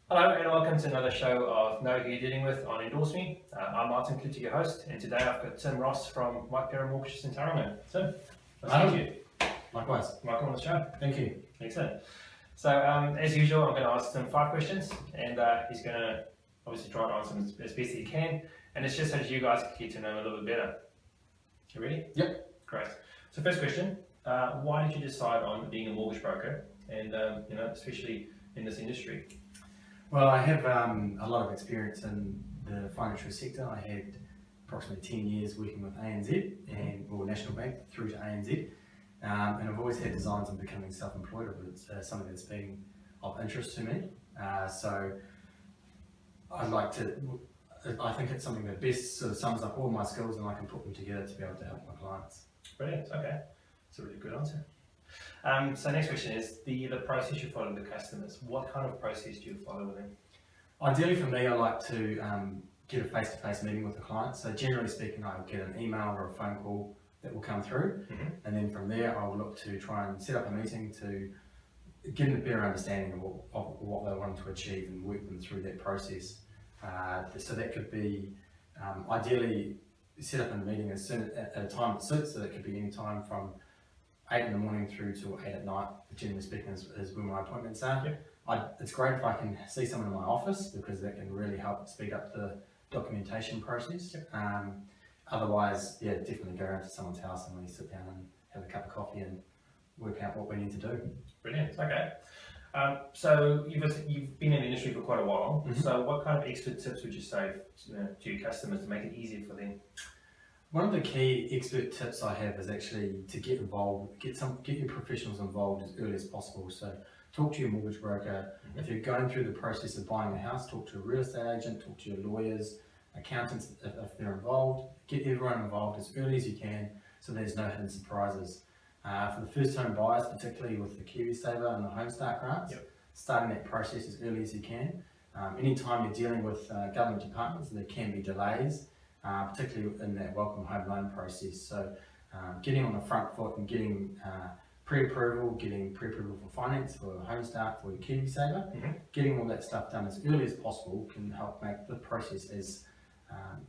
Hello and welcome to another show of Know Who You're Dealing With on EndorseMe. I'm Martin Clutter, your host, and today I've got Tim Ross from White Parent Mortgages in Tauranga. Tim, nice to meet you. Likewise. Welcome on the show. Thank you. Excellent. So, as usual, I'm going to ask Tim 5 questions, and he's going to obviously try to answer them as best he can. And it's just so that you guys can get to know him a little bit better. You ready? Yep. Great. So, first question: why did you decide on being a mortgage broker, and especially in this industry? Well, I have a lot of experience in the financial sector. I had approximately 10 years working with ANZ or National Bank through to ANZ. And I've always had designs on becoming self-employed, but it's something that's been of interest to me. So I think it's something that best sort of sums up all my skills and I can put them together to be able to help my clients. Brilliant, okay. That's a really good answer. So next question is the process you follow with the customers. What kind of process do you follow with them? Ideally for me, I like to get a face-to-face meeting with the client. So generally speaking, I'll get an email or a phone call that will come through, and then from there I will look to try and set up a meeting to get a better understanding of what they want to achieve and work them through that process. So that could be ideally set up in a meeting as soon at a time that suits, so that could be any time from 8 in the morning through to 8 at night, generally speaking, is when my appointments are. Yep. It's great if I can see someone in my office because that can really help speed up the documentation process. Yep. Otherwise, yeah, definitely go into someone's house and we sit down and have a cup of coffee and work out what we need to do. Brilliant, okay. So you've been in the industry for quite a while, so what kind of expert tips would you say to your customers to make it easier for them? One of the key expert tips I have is actually to get involved, get your professionals involved as early as possible. So talk to your mortgage broker. If you're going through the process of buying a house, talk to a real estate agent, talk to your lawyers, accountants if they're involved. Get everyone involved as early as you can so there's no hidden surprises. For the first home buyers, particularly with the KiwiSaver and the Home Start grants, starting that process as early as you can. Anytime you're dealing with government departments, there can be delays, particularly in that welcome home loan process. So getting on the front foot and getting pre-approval for finance, for Home Start, for your KiwiSaver, getting all that stuff done as early as possible can help make the process as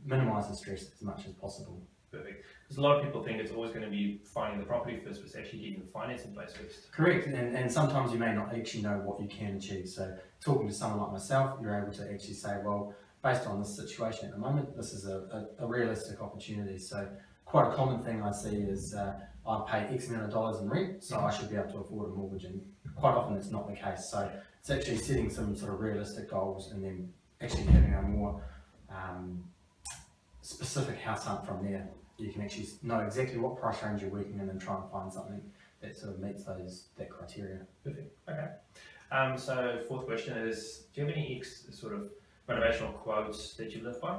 minimise the stress as much as possible. Perfect. Because a lot of people think it's always going to be finding the property first, but it's actually getting the finance in place first. Correct, and sometimes you may not actually know what you can achieve. So talking to someone like myself, you're able to actually say, well, based on this situation at the moment, this is a realistic opportunity. So quite a common thing I see is I pay X amount of dollars in rent, so I should be able to afford a mortgage, and quite often it's not the case. So it's actually setting some sort of realistic goals and then actually having a more specific house hunt from there. You can actually know exactly what price range you're working in and try and find something that sort of meets that criteria. Perfect. Okay. So fourth question is, do you have any sort of motivational quotes that you live by?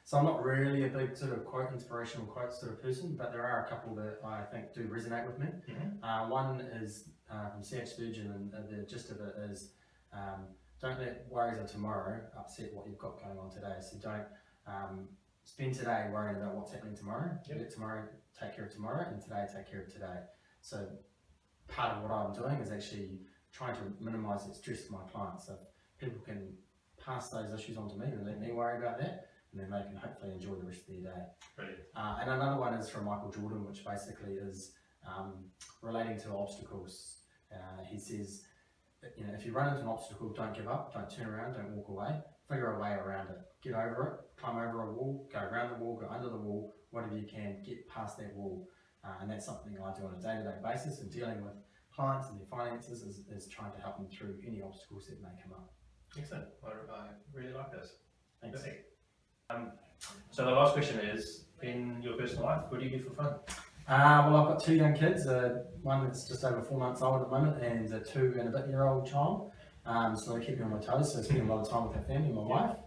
So I'm not really a big sort of inspirational quote sort of person, but there are a couple that I think do resonate with me. One is from C.H. Spurgeon, and the gist of it is, don't let worries of tomorrow upset what you've got going on today. So don't spend today worrying about what's happening tomorrow. Let tomorrow take care of tomorrow, and today take care of today. So part of what I'm doing is actually trying to minimise that stress for my clients. So people can pass those issues on to me and let me worry about that, and then they can hopefully enjoy the rest of their day. Brilliant. And another one is from Michael Jordan, which basically is relating to obstacles. He says, if you run into an obstacle, don't give up, don't turn around, don't walk away, figure a way around it. Get over it, climb over a wall, go around the wall, go under the wall, whatever you can, get past that wall. And that's something I do on a day-to-day basis, and dealing with clients and their finances is trying to help them through any obstacles that may come up. Excellent. I really like this. Thanks. Perfect. So the last question is, in your personal life, what do you do for fun? Well, I've got 2 young kids, one that's just over 4 months old at the moment, and a 2 and a bit year old child. So they keep me on my toes, so I spend a lot of time with our family, my wife.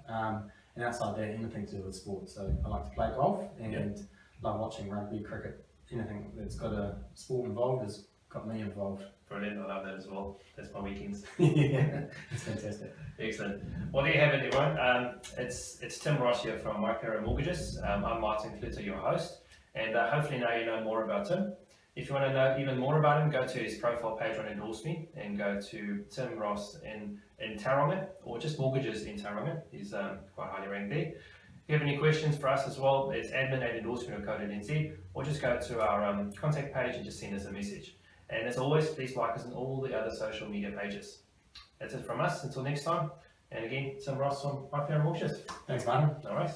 And outside that, anything to do with sport. So I like to play golf and love watching rugby, cricket, anything that's got a sport involved has got me involved. Brilliant, I love that as well. That's my weekends. Yeah, it's fantastic. Excellent. Well, there you have it, everyone. It's Tim Ross here from White Parent Mortgages. I'm Martin Clutter, your host, and hopefully now you know more about Tim. If you want to know even more about him, go to his profile page on EndorseMe and go to Tim Ross in Tauranga, or just mortgages in Tauranga. He's quite highly ranked there. If you have any questions for us as well, it's admin@endorsement.co.nz, or just go to our contact page and just send us a message. And as always, please like us on all the other social media pages. That's it from us. Until next time. And again, Tim Ross from My Fair Mortgages. Thanks, Martin. All right.